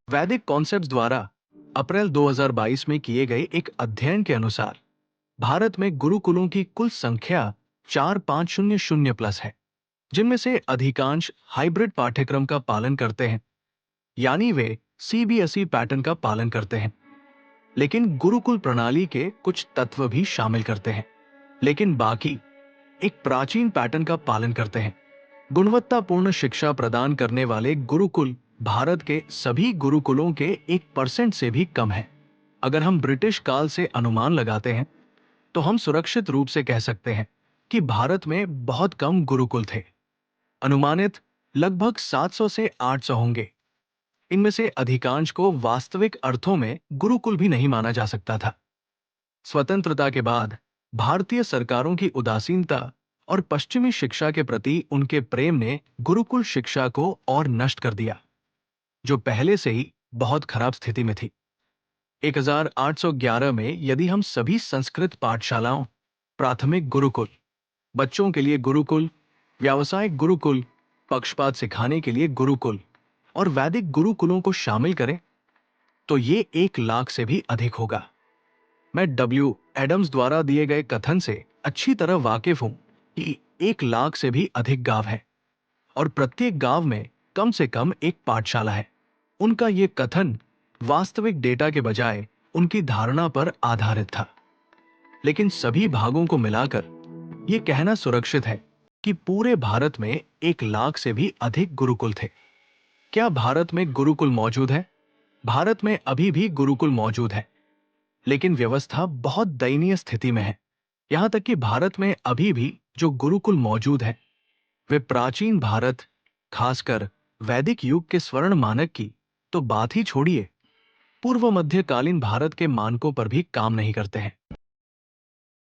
वैदिक कॉन्सेप्ट्स द्वारा अप्रैल 2022 में किए गए एक अध्ययन के अनुसार भारत में गुरुकुलों की कुल संख्या 4500 प्लस है, जिनमें से अधिकांश हाइब्रिड पाठ्यक्रम का पालन करते हैं, यानी वे सीबीएसई पैटर्न का पालन करते हैं, लेकिन गुरुकुल प्रणाली के कुछ तत्व भी शामिल करते हैं। लेकिन बाकी एक प्राचीन पैटर्न का पालन करते हैं। गुणवत्तापूर्ण शिक्षा प्रदान करने वाले गुरुकुल भारत के सभी गुरुकुलों के 1% से भी कम है। अगर हम ब्रिटिश काल से अनुमान लगाते हैं तो हम सुरक्षित रूप से कह सकते हैं कि भारत में बहुत कम गुरुकुल थे। अनुमानित लगभग 700 से 800 होंगे। इनमें से अधिकांश को वास्तविक अर्थों में गुरुकुल भी नहीं माना जा सकता था। स्वतंत्रता के बाद भारतीय सरकारों की उदासीनता और पश्चिमी शिक्षा के प्रति उनके प्रेम ने गुरुकुल शिक्षा को और नष्ट कर दिया, जो पहले से ही बहुत खराब स्थिति में थी। 1811 में यदि हम सभी संस्कृत पाठशालाओं, प्राथमिक गुरुकुल, बच्चों के लिए गुरुकुल, व्यावसायिक गुरुकुल, पक्षपात सिखाने के लिए गुरुकुल और वैदिक गुरुकुलों को शामिल करें तो ये 1 लाख से भी अधिक होगा। मैं डब्ल्यू एडम्स द्वारा दिए गए कथन से अच्छी तरह वाकिफ हूं कि 1 लाख से भी अधिक गांव हैं और प्रत्येक गांव में कम से कम एक पाठशाला है। उनका ये कथन वास्तविक डेटा के बजाय उनकी धारणा पर आधारित था। लेकिन सभी भागों को मिलाकर यह कहना सुरक्षित है कि पूरे भारत में 1 लाख से भी अधिक गुरुकुल थे। क्या भारत में गुरुकुल मौजूद है? भारत में अभी भी गुरुकुल मौजूद है, लेकिन व्यवस्था बहुत दयनीय स्थिति में है। यहां तक कि भारत में अभी भी जो गुरुकुल मौजूद है वे प्राचीन भारत, खासकर वैदिक युग के स्वर्ण मानक की तो बात ही छोड़िए, पूर्व मध्यकालीन भारत के मानकों पर भी काम नहीं करते हैं।